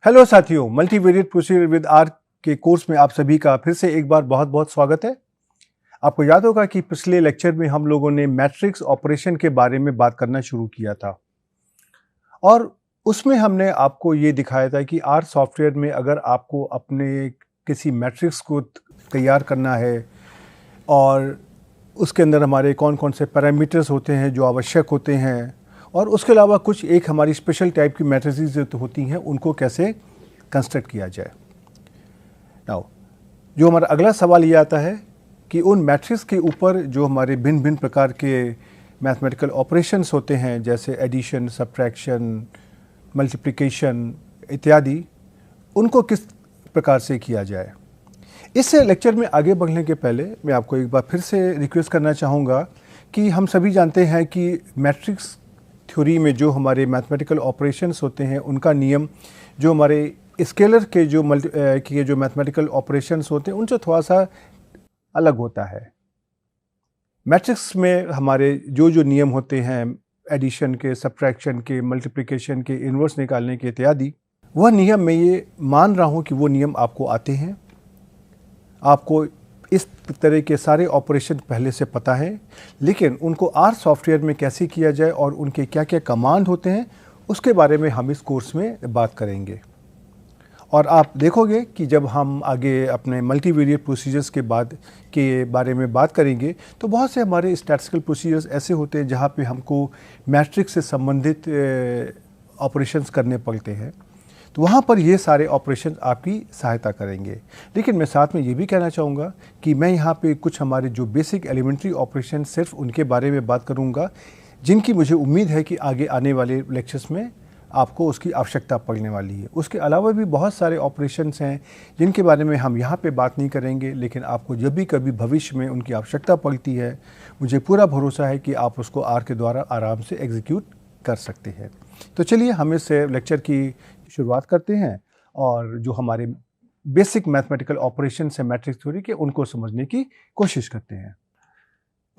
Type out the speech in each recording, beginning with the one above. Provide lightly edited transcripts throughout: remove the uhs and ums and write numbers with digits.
Hello साथियों, multivariate procedure with are के course में आप सभी का फिर से एक बार बहुत बहुत स्वागत है। आपको याद होगा कि पिछले लेक्चर में हम लोगों ने मैट्रिक्स ऑपरेशन के बारे में बात करना शुरू किया था और उसमें हमने आपको ये दिखाया था कि आर सॉफ्टवेयर में अगर आपको अपने किसी मैट्रिक्स को तैयार करना है और उसके अंदर हमारे कौन कौन से पैरामीटर्स होते हैं जो आवश्यक होते हैं और उसके अलावा कुछ एक हमारी स्पेशल टाइप की मैट्रिसेस जो होती हैं उनको कैसे कंस्ट्रक्ट किया जाए। नाउ जो हमारा अगला सवाल ये आता है कि उन मैट्रिक्स के ऊपर जो हमारे भिन्न भिन्न प्रकार के मैथमेटिकल ऑपरेशंस होते हैं जैसे एडिशन, सब्ट्रैक्शन, मल्टीप्लिकेशन इत्यादि, उनको किस प्रकार से किया जाए। इस लेक्चर में आगे बढ़ने के पहले मैं आपको एक बार फिर से रिक्वेस्ट करना चाहूँगा कि हम सभी जानते हैं कि मैट्रिक्स थ्योरी में जो हमारे मैथमेटिकल ऑपरेशंस होते हैं उनका नियम जो हमारे स्केलर के जो मैथमेटिकल ऑपरेशंस होते हैं उनसे थोड़ा सा अलग होता है। मैट्रिक्स में हमारे जो जो नियम होते हैं एडिशन के, सब्ट्रैक्शन के, मल्टीप्लिकेशन के, इन्वर्स निकालने के इत्यादि, वह नियम मैं ये मान रहा हूँ कि वो नियम आपको आते हैं। आपको इस तरह के सारे ऑपरेशन पहले से पता है, लेकिन उनको आर सॉफ्टवेयर में कैसे किया जाए और उनके क्या क्या कमांड होते हैं उसके बारे में हम इस कोर्स में बात करेंगे। और आप देखोगे कि जब हम आगे अपने मल्टीवेरिएट प्रोसीजर्स के बारे में बात करेंगे तो बहुत से हमारे स्टैटिस्टिकल प्रोसीजर्स ऐसे होते हैं जहाँ पे हमको मैट्रिक्स से संबंधित ऑपरेशंस करने पड़ते हैं, तो वहाँ पर ये सारे ऑपरेशन आपकी सहायता करेंगे। लेकिन मैं साथ में ये भी कहना चाहूँगा कि मैं यहाँ पे कुछ हमारे जो बेसिक एलिमेंट्री ऑपरेशन सिर्फ उनके बारे में बात करूँगा जिनकी मुझे उम्मीद है कि आगे आने वाले लेक्चर्स में आपको उसकी आवश्यकता पड़ने वाली है। उसके अलावा भी बहुत सारे ऑपरेशंस हैं जिनके बारे में हम यहाँ पे बात नहीं करेंगे, लेकिन आपको जब भी कभी भविष्य में उनकी आवश्यकता पड़ती है मुझे पूरा भरोसा है कि आप उसको आर के द्वारा आराम से एग्जीक्यूट कर सकते हैं। तो चलिए हम इस लेक्चर की शुरुआत करते हैं और जो हमारे बेसिक मैथमेटिकल ऑपरेशन है मैट्रिक्स थ्योरी के उनको समझने की कोशिश करते हैं।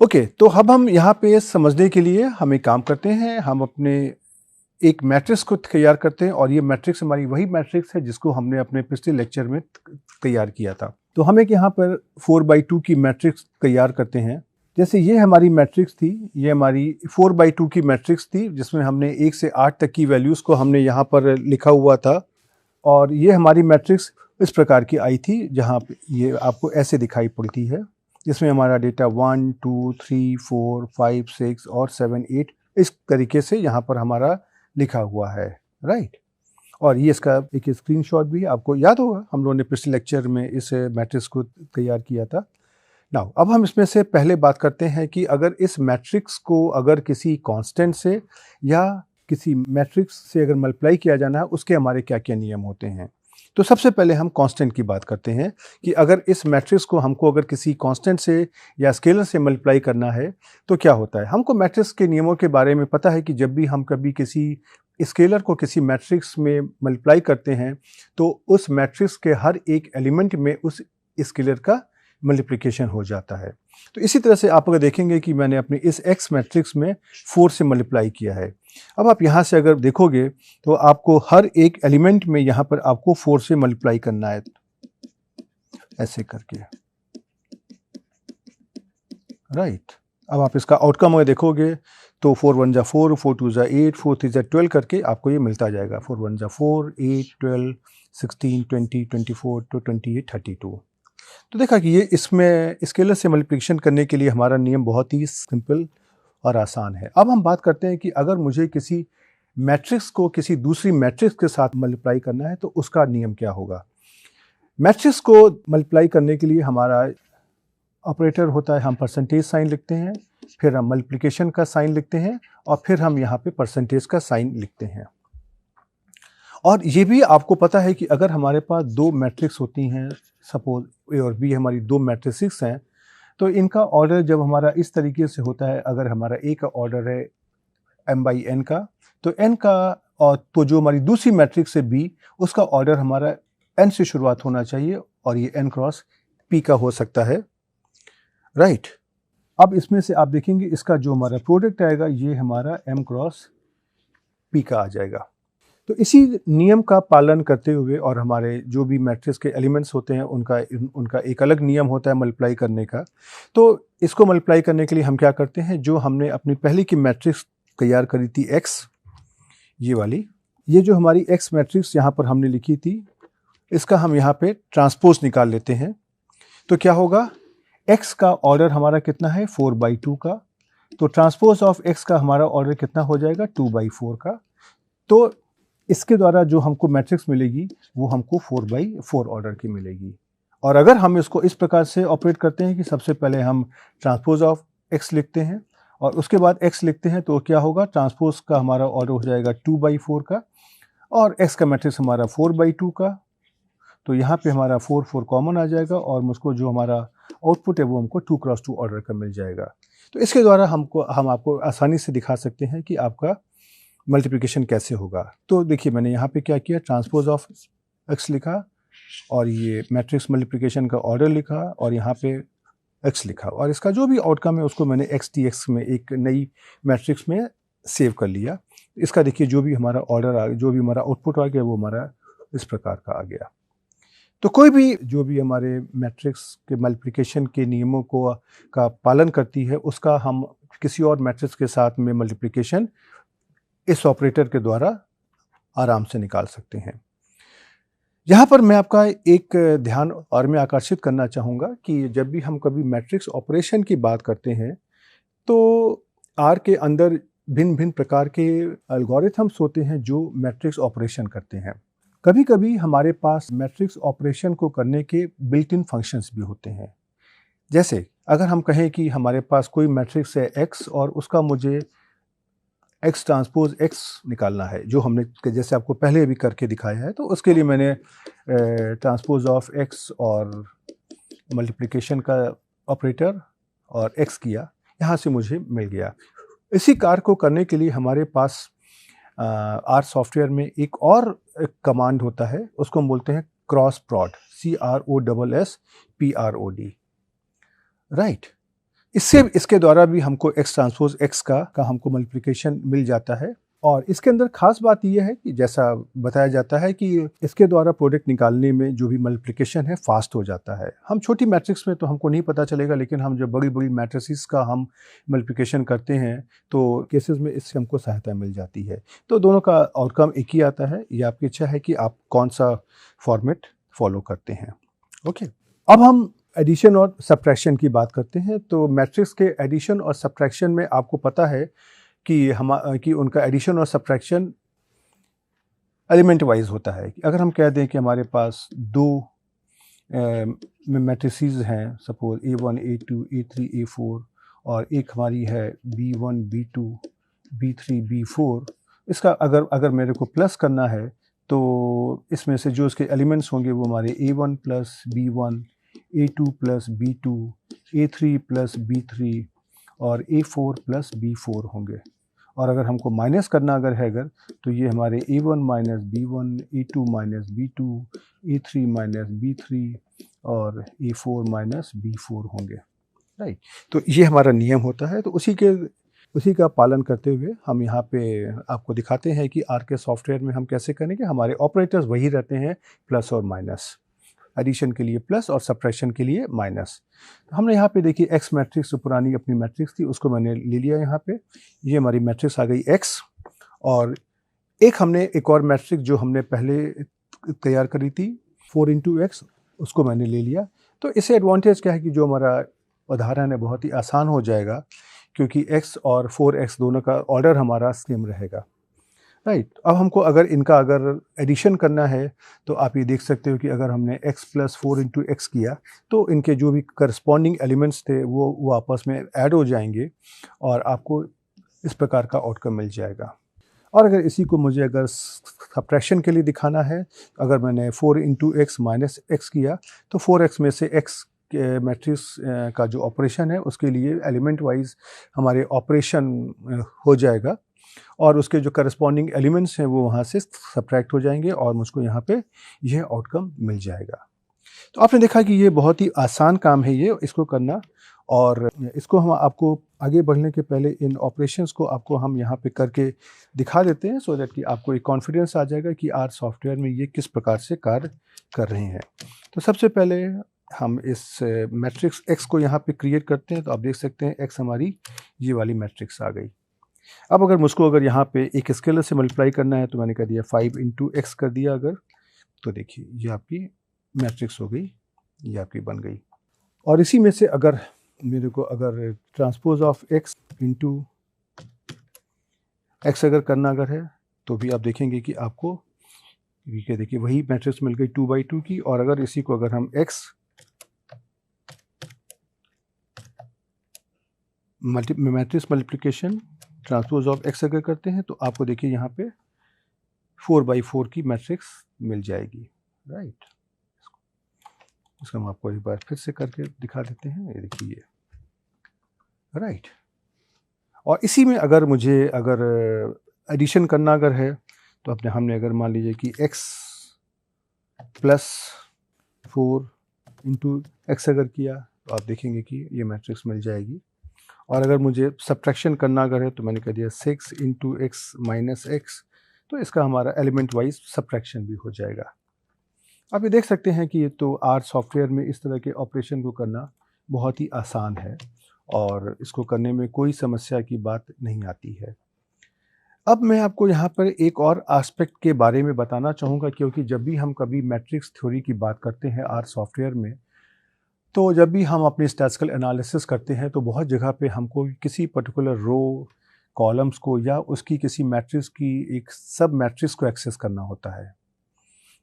ओके, तो अब हम यहाँ पे समझने के लिए हम एक काम करते हैं, हम अपने एक मैट्रिक्स को तैयार करते हैं और ये मैट्रिक्स हमारी वही मैट्रिक्स है जिसको हमने अपने पिछले लेक्चर में तैयार किया था। तो हम एक यहाँ पर 4/2 की मैट्रिक्स तैयार करते हैं। जैसे ये हमारी मैट्रिक्स थी, ये हमारी 4/2 की मैट्रिक्स थी जिसमें हमने 1 से 8 तक की वैल्यूज़ को हमने यहाँ पर लिखा हुआ था और ये हमारी मैट्रिक्स इस प्रकार की आई थी जहाँ पे ये आपको ऐसे दिखाई पड़ती है, जिसमें हमारा डेटा 1 2 3 4 5 6 और 7 8 इस तरीके से यहाँ पर हमारा लिखा हुआ है, राइट। और ये इसका एक स्क्रीनशॉट भी आपको याद होगा, हम लोगों ने पिछले लेक्चर में इस मैट्रिक्स को तैयार किया था। नाउ अब हम इसमें से पहले बात करते हैं कि अगर इस मैट्रिक्स को अगर किसी कांस्टेंट से या किसी मैट्रिक्स से अगर मल्टीप्लाई किया जाना है उसके हमारे क्या क्या नियम होते हैं। तो सबसे पहले हम कांस्टेंट की बात करते हैं कि अगर इस मैट्रिक्स को हमको अगर किसी कांस्टेंट से या स्केलर से मल्टीप्लाई करना है तो क्या होता है। हमको मैट्रिक्स के नियमों के बारे में पता है कि जब भी हम कभी किसी स्केलर को किसी मैट्रिक्स में मल्टीप्लाई करते हैं तो उस मैट्रिक्स के हर एक एलिमेंट में उस स्केलर का मल्टीप्लिकेशन हो जाता है। तो इसी तरह से आप अगर देखेंगे कि मैंने अपने इस एक्स मैट्रिक्स में 4 से मल्टीप्लाई किया है। अब आप यहाँ से अगर देखोगे तो आपको हर एक एलिमेंट में यहाँ पर आपको 4 से मल्टीप्लाई करना है, ऐसे करके, राइट। अब आप इसका आउटकम अगर देखोगे तो 4 1 जा 4, 4 2 जा 8, 4 3 जा 12 करके आपको ये मिलता जाएगा। 4 1 जा 4, 8 12 16 20 24 to 28 32। तो देखा कि ये इसमें स्केलर से मल्टीप्लिकेशन करने के लिए हमारा नियम बहुत ही सिंपल और आसान है। अब हम बात करते हैं कि अगर मुझे किसी मैट्रिक्स को किसी दूसरी मैट्रिक्स के साथ मल्टीप्लाई करना है तो उसका नियम क्या होगा। मैट्रिक्स को मल्टीप्लाई करने के लिए हमारा ऑपरेटर होता है, हम परसेंटेज साइन लिखते हैं, फिर हम मल्टीप्लिकेशन का साइन लिखते हैं और फिर हम यहाँ पे परसेंटेज का साइन लिखते हैं। और ये भी आपको पता है कि अगर हमारे पास दो मैट्रिक्स होती हैं, सपोज ए और बी हमारी दो मैट्रिक्स हैं, तो इनका ऑर्डर जब हमारा इस तरीके से होता है, अगर हमारा ए का ऑर्डर है m/n का, तो n का, और तो जो हमारी दूसरी मैट्रिक्स है बी, उसका ऑर्डर हमारा n से शुरुआत होना चाहिए और ये n क्रॉस p का हो सकता है, राइट। अब इसमें से आप देखेंगे इसका जो हमारा प्रोडक्ट आएगा ये हमारा m क्रॉस p का आ जाएगा। तो इसी नियम का पालन करते हुए और हमारे जो भी मैट्रिक्स के एलिमेंट्स होते हैं उनका एक अलग नियम होता है मल्टीप्लाई करने का। तो इसको मल्टीप्लाई करने के लिए हम क्या करते हैं, जो हमने अपनी पहले की मैट्रिक्स तैयार करी थी x, ये वाली, ये जो हमारी x मैट्रिक्स यहाँ पर हमने लिखी थी, इसका हम यहाँ पे ट्रांसपोज निकाल लेते हैं। तो क्या होगा, x का ऑर्डर हमारा कितना है 4/2 का, तो ट्रांसपोज ऑफ x का हमारा ऑर्डर कितना हो जाएगा 2/4 का। तो इसके द्वारा जो हमको मैट्रिक्स मिलेगी वो हमको 4/4 ऑर्डर की मिलेगी। और अगर हम इसको इस प्रकार से ऑपरेट करते हैं कि सबसे पहले हम ट्रांसपोज ऑफ x लिखते हैं और उसके बाद x लिखते हैं, तो क्या होगा, ट्रांसपोज का हमारा ऑर्डर हो जाएगा 2/4 का और x का मैट्रिक्स हमारा 4/2 का। तो यहाँ पे हमारा 4 कॉमन आ जाएगा और मुझको जो हमारा आउटपुट है वो हमको 2x2 ऑर्डर का मिल जाएगा। तो इसके द्वारा हम आपको आसानी से दिखा सकते हैं कि आपका मल्टीप्लिकेशन कैसे होगा। तो देखिए मैंने यहाँ पे क्या किया, ट्रांसपोज ऑफ x लिखा और ये मैट्रिक्स मल्टीप्लिकेशन का ऑर्डर लिखा और यहाँ पे x लिखा और इसका जो भी आउटकम है उसको मैंने XTX में एक नई मैट्रिक्स में सेव कर लिया। इसका देखिए जो भी हमारा ऑर्डर जो भी हमारा आउटपुट आ गया वो हमारा इस प्रकार का आ गया। तो कोई भी जो भी हमारे मैट्रिक्स के मल्टीप्लिकेशन के नियमों का पालन करती है उसका हम किसी और मैट्रिक्स के साथ में मल्टीप्लिकेशन इस ऑपरेटर के द्वारा आराम से निकाल सकते हैं। यहाँ पर मैं आपका एक ध्यान और मैं आकर्षित करना चाहूँगा कि जब भी हम कभी मैट्रिक्स ऑपरेशन की बात करते हैं तो आर के अंदर भिन्न भिन्न प्रकार के एल्गोरिथम्स होते हैं जो मैट्रिक्स ऑपरेशन करते हैं। कभी कभी हमारे पास मैट्रिक्स ऑपरेशन को करने के बिल्ट इन फंक्शंस भी होते हैं। जैसे अगर हम कहें कि हमारे पास कोई मैट्रिक्स है x और उसका मुझे x ट्रांसपोज x निकालना है, जो हमने जैसे आपको पहले भी करके दिखाया है, तो उसके लिए मैंने ट्रांसपोज ऑफ x और मल्टीप्लिकेशन का ऑपरेटर और x किया, यहाँ से मुझे मिल गया। इसी कार्य को करने के लिए हमारे पास आर सॉफ्टवेयर में एक और कमांड होता है, उसको हम बोलते हैं क्रॉस प्रॉड, CROSSPROD, राइट। इसके द्वारा भी हमको x ट्रांसपोज x का हमको मल्टीप्लिकेशन मिल जाता है। और इसके अंदर खास बात यह है कि जैसा बताया जाता है कि इसके द्वारा प्रोडक्ट निकालने में जो भी मल्टीप्लिकेशन है फास्ट हो जाता है। हम छोटी मैट्रिक्स में तो हमको नहीं पता चलेगा, लेकिन हम जब बड़ी बड़ी मैट्रिसेस का हम मल्टीप्लिकेशन करते हैं तो केसेस में इससे हमको सहायता मिल जाती है। तो दोनों का आउटकम एक ही आता है, ये आपकी इच्छा है कि आप कौन सा फॉर्मेट फॉलो करते हैं। ओके, अब हम एडिशन और सब्ट्रैक्शन की बात करते हैं। तो मैट्रिक्स के एडिशन और सब्ट्रैक्शन में आपको पता है कि उनका एडिशन और सब्ट्रैक्शन एलिमेंट वाइज होता है। अगर हम कह दें कि हमारे पास दो मैट्रिसेस हैं, suppose A1 A2 A3 A4, और एक हमारी है B1 B2 B3 B4, इसका अगर मेरे को प्लस करना है तो इसमें से जो इसके एलिमेंट्स होंगे वो हमारे A1 plus B1, A2 plus B2, A3 plus B3 और A4 प्लस B4 होंगे। और अगर हमको माइनस करना अगर तो ये हमारे A1 minus B1, A2 minus B2, A3 minus B3 और A4 माइनस B4 होंगे, राइट। तो ये हमारा नियम होता है। तो उसी का पालन करते हुए हम यहाँ पे आपको दिखाते हैं कि आर के सॉफ्टवेयर में हम कैसे करेंगे। हमारे ऑपरेटर्स वही रहते हैं, प्लस और माइनस, एडिशन के लिए प्लस और सब्ट्रैक्शन के लिए माइनस। तो हमने यहाँ पे देखिए एक्स मैट्रिक्स जो पुरानी अपनी मैट्रिक्स थी उसको मैंने ले लिया यहाँ पे, ये हमारी मैट्रिक्स आ गई एक्स, और हमने एक और मैट्रिक्स जो हमने पहले तैयार करी थी 4 × x, उसको मैंने ले लिया। तो इससे एडवांटेज क्या है कि जो हमारा उदाहरण है बहुत ही आसान हो जाएगा, क्योंकि x और 4x दोनों का ऑर्डर हमारा सेम रहेगा, राइट। अब हमको अगर एडिशन करना है तो आप ये देख सकते हो कि अगर हमने x + 4 × x किया तो इनके जो भी करस्पॉन्डिंग एलिमेंट्स थे वो आपस में ऐड हो जाएंगे और आपको इस प्रकार का आउटकम मिल जाएगा। और अगर इसी को मुझे अगर सब्ट्रैक्शन के लिए दिखाना है, अगर मैंने 4 × x माइनस x किया तो 4x में से x के मैट्रिक्स का जो ऑपरेशन है उसके लिए एलिमेंट वाइज हमारे ऑपरेशन हो जाएगा और उसके जो करस्पॉन्डिंग एलिमेंट्स हैं वो वहाँ से सब्ट्रैक्ट हो जाएंगे और मुझको यहाँ पे यह आउटकम मिल जाएगा। तो आपने देखा कि ये बहुत ही आसान काम है ये इसको करना, और इसको हम आपको आगे बढ़ने के पहले इन ऑपरेशंस को आपको हम यहाँ पे करके दिखा देते हैं, सो दैट कि आपको एक कॉन्फिडेंस आ जाएगा कि आर सॉफ्टवेयर में ये किस प्रकार से कार्य कर रहे हैं। तो सबसे पहले हम इस मैट्रिक्स एक्स को यहाँ पे क्रिएट करते हैं। तो आप देख सकते हैं एक्स हमारी ये वाली मैट्रिक्स आ गई। अब अगर मुझको अगर यहाँ पे एक स्केलर से मल्टीप्लाई करना है तो मैंने कह दिया 5 इंटू एक्स कर दिया अगर, तो देखिए ये आपकी मैट्रिक्स हो गई, ये आपकी बन गई। और इसी में से अगर मेरे को अगर transpose of x into x अगर करना अगर है तो भी आप देखेंगे कि आपको ये देखिए वही मैट्रिक्स मिल गई 2/2 की। और अगर इसी को अगर हम x matrix multiplication transpose of x अगर करते हैं तो आपको देखिए यहाँ पे 4/4 की मैट्रिक्स मिल जाएगी, राइट। इसको हम आपको एक बार फिर से करके दिखा देते हैं, ये देखिए राइट। और इसी में अगर मुझे अगर एडिशन करना अगर है तो हमने अगर मान लीजिए कि x प्लस 4 इंटू एक्स अगर किया तो आप देखेंगे कि ये मैट्रिक्स मिल जाएगी। और अगर मुझे सब्ट्रैक्शन करना अगर है तो मैंने कह दिया 6 इंटू एक्स माइनस एक्स, तो इसका हमारा एलिमेंट वाइज सब्ट्रैक्शन भी हो जाएगा। आप ये देख सकते हैं कि ये तो आर सॉफ्टवेयर में इस तरह के ऑपरेशन को करना बहुत ही आसान है और इसको करने में कोई समस्या की बात नहीं आती है। अब मैं आपको यहाँ पर एक और एस्पेक्ट के बारे में बताना चाहूँगा, क्योंकि जब भी हम कभी मैट्रिक्स थ्योरी की बात करते हैं आर सॉफ्टवेयर में, तो जब भी हम अपनी स्टैटिस्टिकल एनालिसिस करते हैं तो बहुत जगह पे हमको किसी पर्टिकुलर रो कॉलम्स को या उसकी किसी मैट्रिक्स की एक सब मैट्रिक्स को एक्सेस करना होता है।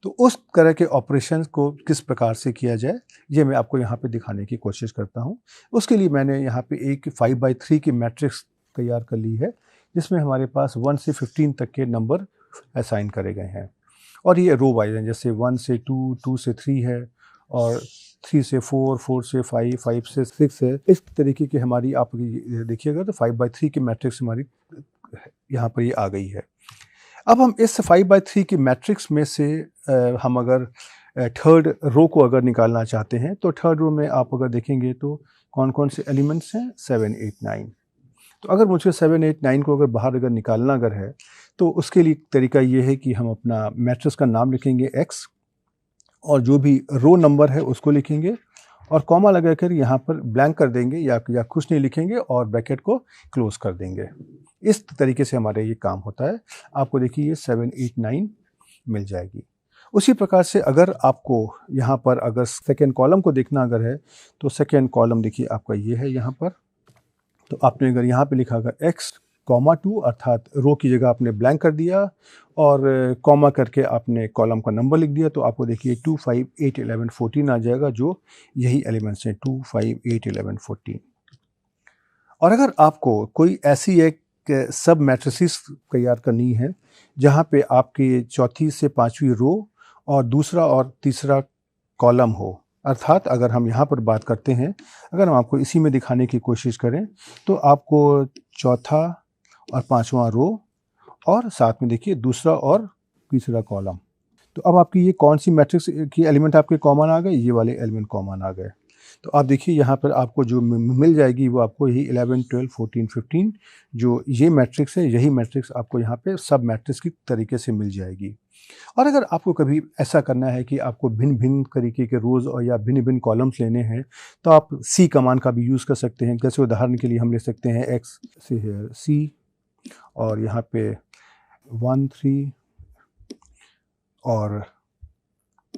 तो उस तरह के ऑपरेशंस को किस प्रकार से किया जाए ये मैं आपको यहाँ पे दिखाने की कोशिश करता हूँ। उसके लिए मैंने यहाँ पे एक 5/3 की मैट्रिक्स तैयार कर ली है, जिसमें हमारे पास 1 से 15 तक के नंबर असाइन करे गए हैं और ये रो वाइज हैं, जैसे 1 से 2, 2 से 3 है और 3 से 4, 4 से 5, 5 से 6 है। इस तरीके की हमारी आप देखिएगा तो 5/3 की मैट्रिक्स हमारी यहाँ पर ये आ गई है। अब हम इस 5/3 की मैट्रिक्स में से हम अगर थर्ड रो को अगर निकालना चाहते हैं तो थर्ड रो में आप अगर देखेंगे तो कौन कौन से एलिमेंट्स हैं, 7, 8, 9। तो अगर मुझे 7, 8, 9 को अगर बाहर अगर निकालना अगर है तो उसके लिए तरीका ये है कि हम अपना मैट्रिक्स का नाम लिखेंगे x और जो भी रो नंबर है उसको लिखेंगे और कॉमा लगाकर यहाँ पर ब्लैंक कर देंगे या कुछ नहीं लिखेंगे और ब्रैकेट को क्लोज कर देंगे। इस तरीके से हमारे ये काम होता है। आपको देखिए ये 7, 8, 9 मिल जाएगी। उसी प्रकार से अगर आपको यहाँ पर अगर सेकेंड कॉलम को देखना अगर है तो सेकेंड कॉलम देखिए आपका ये है यहाँ पर। तो आपने अगर यहाँ पे लिखा अगर x, 2 अर्थात रो की जगह आपने ब्लैंक कर दिया और कॉमा करके आपने कॉलम का नंबर लिख दिया तो आपको देखिए 2, 5, 8, 11, 14 आ जाएगा, जो यही एलिमेंट्स हैं 2, 5, 8, 11, 14। और अगर आपको कोई ऐसी एक सब मैट्रिसेस तैयार करनी है जहाँ पे आपकी चौथी से पाँचवीं रो और दूसरा और तीसरा कॉलम हो, अर्थात अगर हम यहाँ पर बात करते हैं, अगर हम आपको इसी में दिखाने की कोशिश करें तो आपको चौथा और पांचवा रो और साथ में देखिए दूसरा और तीसरा कॉलम। तो अब आपकी ये कौन सी मैट्रिक्स की एलिमेंट आपके कॉमन आ गए, ये वाले एलिमेंट कॉमन आ गए। तो आप देखिए यहाँ पर आपको जो मिल जाएगी वो आपको यही 11, 12, 14, 15 जो ये मैट्रिक्स है, यही मैट्रिक्स आपको यहाँ पे सब मैट्रिक्स की तरीके से मिल जाएगी। और अगर आपको कभी ऐसा करना है कि आपको भिन्न भिन्न तरीके के रोज़ और या भिन्न भिन्न कॉलम्स लेने हैं तो आप सी कमांड का भी यूज़ कर सकते हैं। जैसे उदाहरण के लिए हम ले सकते हैं एक्स से है सी और यहाँ पे 1, 3 और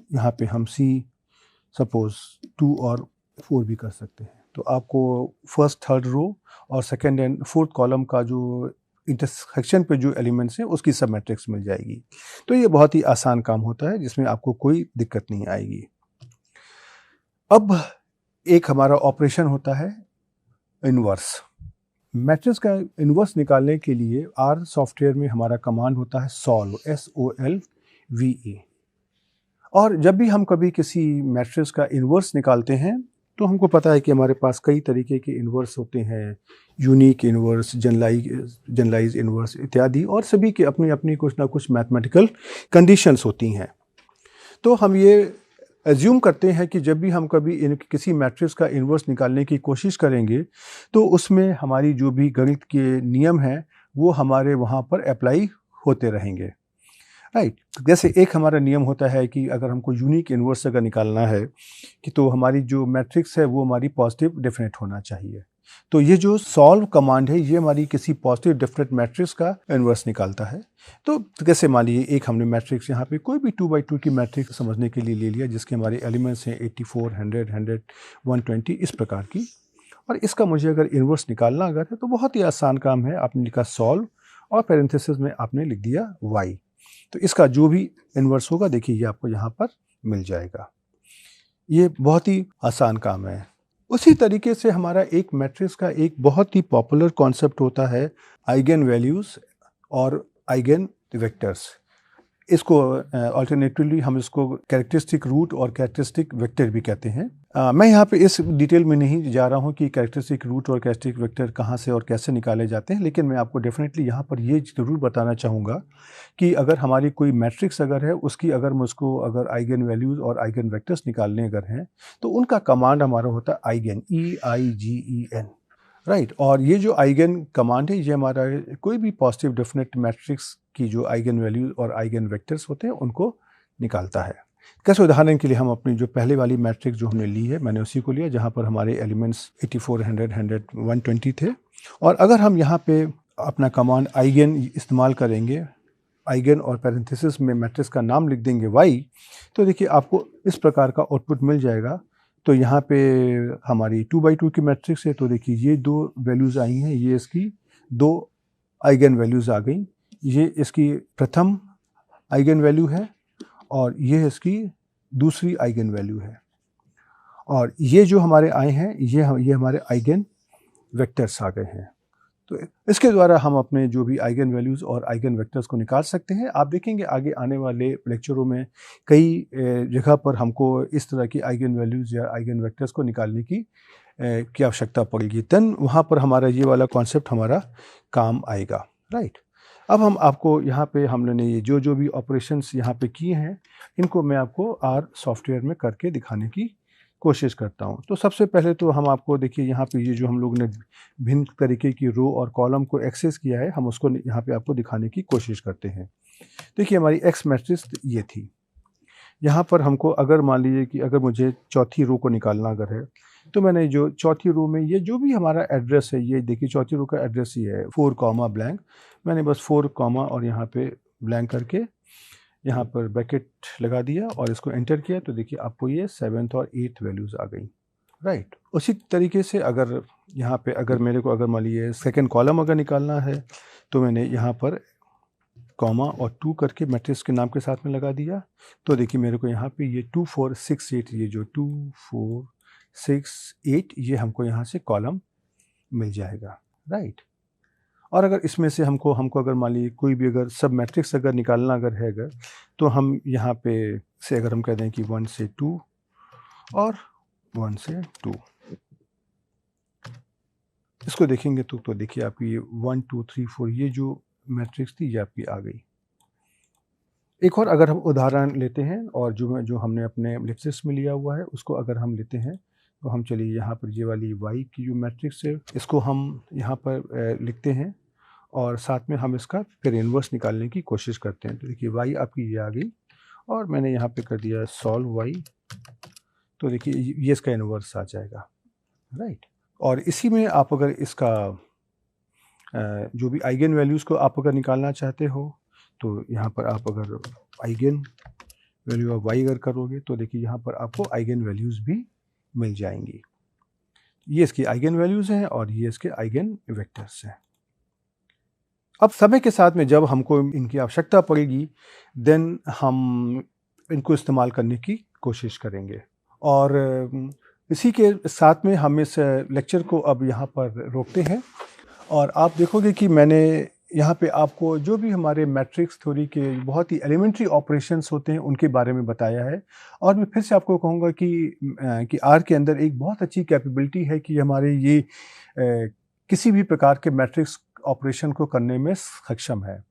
यहाँ पे हम सी सपोज 2 और 4 भी कर सकते हैं। तो आपको फर्स्ट, थर्ड रो और सेकेंड एंड फोर्थ कॉलम का जो इंटरसेक्शन पे जो एलिमेंट्स हैं उसकी सब मैट्रिक्स मिल जाएगी। तो ये बहुत ही आसान काम होता है जिसमें आपको कोई दिक्कत नहीं आएगी। अब एक हमारा ऑपरेशन होता है इन्वर्स। मैट्रिक्स का इन्वर्स निकालने के लिए आर सॉफ्टवेयर में हमारा कमांड होता है सॉल्व, SOLVE। और जब भी हम कभी किसी मैट्रिक्स का इन्वर्स निकालते हैं तो हमको पता है कि हमारे पास कई तरीके के इन्वर्स होते हैं, यूनिक इन्वर्स, जनरलाइज इन्वर्स इत्यादि, और सभी के अपनी अपनी कुछ ना कुछ मैथमेटिकल कंडीशंस होती हैं। तो हम ये एज्यूम करते हैं कि जब भी हम कभी किसी मैट्रिक्स का इन्वर्स निकालने की कोशिश करेंगे तो उसमें हमारी जो भी गणित के नियम हैं वो हमारे वहाँ पर अप्लाई होते रहेंगे, राइट। जैसे एक हमारा नियम होता है कि अगर हमको यूनिक इन्वर्स अगर निकालना है कि तो हमारी जो मैट्रिक्स है वो हमारी पॉजिटिव डेफिनेट होना चाहिए। तो ये जो सॉल्व कमांड है ये हमारी किसी पॉजिटिव डेफिनेट मैट्रिक्स का इन्वर्स निकालता है। तो कैसे मान लीजिए एक हमने मैट्रिक्स यहाँ पे कोई भी 2x2 की मैट्रिक्स समझने के लिए ले लिया जिसके हमारे एलिमेंट्स हैं 84, 100, 100, 120 इस प्रकार की, और इसका मुझे अगर इन्वर्स निकालना अगर है तो बहुत ही आसान काम है। आपने लिखा सॉल्व और पैरेंथेसिस में आपने लिख दिया y, तो इसका जो भी इन्वर्स होगा देखिए ये आपको यहाँ पर मिल जाएगा। ये बहुत ही आसान काम है। उसी तरीके से हमारा एक मैट्रिक्स का एक बहुत ही पॉपुलर कॉन्सेप्ट होता है आइगन वैल्यूज़ और आइगन वेक्टर्स। इसको अल्टरनेटिवली हम इसको कैरेक्टरिस्टिक रूट और कैरेक्टरिस्टिक वेक्टर भी कहते हैं। मैं यहाँ पे इस डिटेल में नहीं जा रहा हूँ कि कैरेक्टरिस्टिक रूट और कैरेक्टरिस्टिक वेक्टर कहाँ से और कैसे निकाले जाते हैं, लेकिन मैं आपको डेफिनेटली यहाँ पर ये ज़रूर बताना चाहूँगा कि अगर हमारी कोई मैट्रिक्स अगर है उसकी अगर मुझको अगर आइगन वैल्यूज़ और आइगन वेक्टर्स निकालने अगर हैं तो उनका कमांड हमारा होता है आइगन, EIGEN, राइट। और ये जो आइगन कमांड है ये हमारा कोई भी पॉजिटिव डेफिनेट मैट्रिक्स की जो आइगन वैल्यूज और आइगन वेक्टर्स होते हैं उनको निकालता है। कैसे उदाहरण के लिए हम अपनी जो पहले वाली मैट्रिक्स जो हमने ली है मैंने उसी को लिया जहाँ पर हमारे एलिमेंट्स 84, 100, 100, 120 थे, और अगर हम यहाँ पे अपना कमांड आइगन इस्तेमाल करेंगे, आइगन और पैरेंथेसिस में मैट्रिक्स का नाम लिख देंगे y, तो देखिए आपको इस प्रकार का आउटपुट मिल जाएगा। तो यहाँ पे हमारी 2x2 की मैट्रिक्स है, तो देखिए ये दो वैल्यूज़ आई हैं, ये इसकी दो आइगन वैल्यूज़ आ गई, ये इसकी प्रथम आइगन वैल्यू है और ये इसकी दूसरी आइगन वैल्यू है, और ये जो हमारे आए हैं ये हमारे आइगन वेक्टर्स आ गए हैं। तो इसके द्वारा हम अपने जो भी आइगन वैल्यूज़ और आइगन वेक्टर्स को निकाल सकते हैं। आप देखेंगे आगे आने वाले लेक्चरों में कई जगह पर हमको इस तरह की आइगन वैल्यूज़ या आइगन वेक्टर्स को निकालने की आवश्यकता पड़ेगी, तन वहाँ पर हमारा ये वाला कॉन्सेप्ट हमारा काम आएगा, राइट। अब हम आपको यहाँ पे हमने ये जो भी ऑपरेशंस यहाँ पे किए हैं इनको मैं आपको आर सॉफ्टवेयर में करके दिखाने की कोशिश करता हूँ। तो सबसे पहले तो हम आपको देखिए यहाँ पे ये जो हम लोग ने भिन्न तरीके की रो और कॉलम को एक्सेस किया है हम उसको यहाँ पे आपको दिखाने की कोशिश करते हैं। देखिए हमारी एक्स मैट्रिक्स ये थी, यहाँ पर हमको अगर मान लीजिए कि अगर मुझे चौथी रो को निकालना अगर है तो मैंने जो चौथी रो में ये जो भी हमारा एड्रेस है, ये देखिए चौथी रो का एड्रेस ही है 4 कॉमा ब्लैंक, मैंने बस 4 कॉमा और यहाँ पे ब्लैंक करके यहाँ पर ब्रैकेट लगा दिया और इसको एंटर किया, तो देखिए आपको ये 7th और 8th वैल्यूज़ आ गई, राइट। उसी तरीके से अगर यहाँ पे अगर मेरे को अगर मान लीजिए सेकेंड कॉलम अगर निकालना है तो मैंने यहाँ पर कॉमा और 2 करके मैट्रिक्स के नाम के साथ में लगा दिया, तो देखिए मेरे को यहाँ पे ये 2 4 6 8 ये जो 2 4 6 8 ये हमको यहाँ से कॉलम मिल जाएगा, राइट। और अगर इसमें से हमको अगर मान लीजिए कोई भी अगर सब मैट्रिक्स अगर निकालना अगर है अगर तो हम यहाँ पे से अगर हम कह दें कि 1 से 2 और 1 से 2 इसको देखेंगे तो देखिए आपकी ये 1 2 3 4 ये जो मैट्रिक्स थी ये आपकी आ गई। एक और अगर हम उदाहरण लेते हैं और जो हमने अपने लेक्चर्स में लिया हुआ है उसको अगर हम लेते हैं तो हम चलिए यहाँ पर ये वाली y की जो मैट्रिक्स है इसको हम यहाँ पर लिखते हैं और साथ में हम इसका फिर इन्वर्स निकालने की कोशिश करते हैं। तो देखिए y आपकी ये आ गई और मैंने यहाँ पे कर दिया सॉल्व y, तो देखिए ये इसका इन्वर्स आ जाएगा, राइट। और इसी में आप अगर इसका जो भी आइगन वैल्यूज़ को आप अगर निकालना चाहते हो तो यहाँ पर आप अगर आइगन वैल्यू ऑफ y अगर करोगे तो देखिए यहाँ पर आपको आइगन वैल्यूज़ भी मिल जाएंगी। ये इसकी आइगन वैल्यूज़ हैं और ये इसके आइगन वेक्टर्स हैं। अब समय के साथ में जब हमको इनकी आवश्यकता पड़ेगी देन हम इनको इस्तेमाल करने की कोशिश करेंगे। और इसी के साथ में हम इस लेक्चर को अब यहाँ पर रोकते हैं और आप देखोगे कि मैंने यहाँ पे आपको जो भी हमारे मैट्रिक्स थ्योरी के बहुत ही एलिमेंट्री ऑपरेशंस होते हैं उनके बारे में बताया है। और मैं फिर से आपको कहूँगा कि आर के अंदर एक बहुत अच्छी कैपेबिलिटी है कि हमारे ये किसी भी प्रकार के मैट्रिक्स ऑपरेशन को करने में सक्षम है।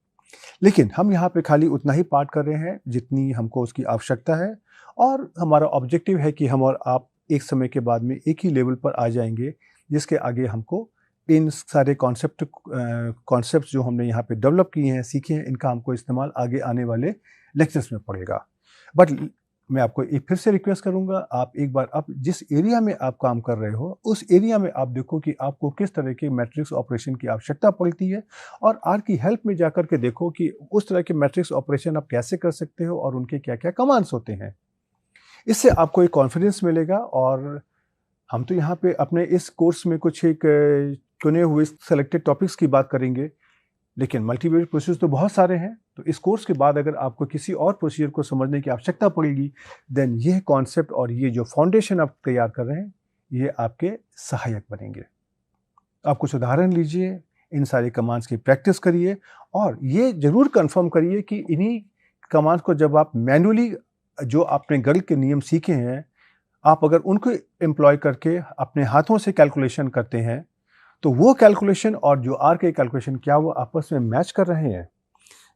लेकिन हम यहाँ पे खाली उतना ही पाठ कर रहे हैं जितनी हमको उसकी आवश्यकता है, और हमारा ऑब्जेक्टिव है कि हम और आप एक समय के बाद में एक ही लेवल पर आ जाएंगे जिसके आगे हमको इन सारे कॉन्सेप्ट जो हमने यहाँ पे डेवलप किए हैं, सीखे हैं, इनका हमको इस्तेमाल आगे आने वाले लेक्चर्स में पड़ेगा। बट मैं आपको एक फिर से रिक्वेस्ट करूंगा, आप एक बार आप जिस एरिया में आप काम कर रहे हो उस एरिया में आप देखो कि आपको किस तरह के मैट्रिक्स ऑपरेशन की आवश्यकता पड़ती है, और आर की हेल्प में जाकर के देखो कि उस तरह के मैट्रिक्स ऑपरेशन आप कैसे कर सकते हो और उनके क्या क्या कमांड्स होते हैं। इससे आपको एक कॉन्फिडेंस मिलेगा। और हम तो यहाँ पे अपने इस कोर्स में कुछ एक चुने हुए सेलेक्टेड टॉपिक्स की बात करेंगे, लेकिन मल्टीवेरिएट प्रोसीजर तो बहुत सारे हैं। तो इस कोर्स के बाद अगर आपको किसी और प्रोसीजर को समझने की आवश्यकता पड़ेगी, देन ये कॉन्सेप्ट और ये जो फाउंडेशन आप तैयार कर रहे हैं ये आपके सहायक बनेंगे। आप कुछ उदाहरण लीजिए, इन सारे कमांड्स की प्रैक्टिस करिए, और ये जरूर कंफर्म करिए कि इन्हीं कमांड्स को जब आप मैनुअली जो आपने गणित के नियम सीखे हैं, आप अगर उनको एम्प्लॉय करके अपने हाथों से कैलकुलेशन करते हैं तो वो कैलकुलेशन और जो आर के कैलकुलेशन क्या वो आपस में मैच कर रहे हैं।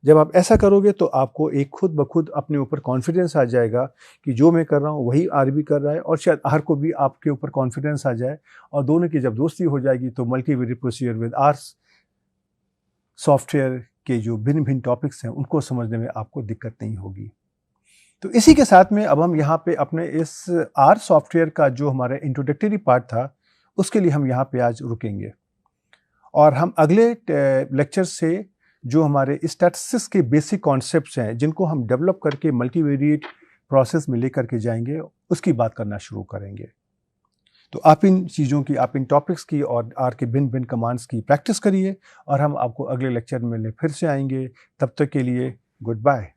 जब आप ऐसा करोगे तो आपको एक खुद ब खुद अपने ऊपर कॉन्फिडेंस आ जाएगा कि जो मैं कर रहा हूँ वही आर भी कर रहा है, और शायद आर को भी आपके ऊपर कॉन्फिडेंस आ जाए, और दोनों की जब दोस्ती हो जाएगी तो multivariate procedure with R software के जो भिन्न भिन्न टॉपिक्स हैं उनको समझने में आपको दिक्कत नहीं होगी। तो इसी के साथ में अब हम यहाँ पे अपने इस आर सॉफ्टवेयर का जो हमारा इंट्रोडक्टरी पार्ट था उसके लिए हम यहाँ पे आज रुकेंगे, और हम अगले लेक्चर से जो हमारे स्टैटिस्टिक्स के बेसिक कॉन्सेप्ट्स हैं जिनको हम डेवलप करके मल्टीवेरिएट प्रोसेस में लेकर के जाएंगे उसकी बात करना शुरू करेंगे। तो आप इन चीज़ों की, आप इन टॉपिक्स की और आर के भिन्न भिन्न कमांड्स की प्रैक्टिस करिए, और हम आपको अगले लेक्चर में फिर से आएंगे। तब तक के लिए गुड बाय।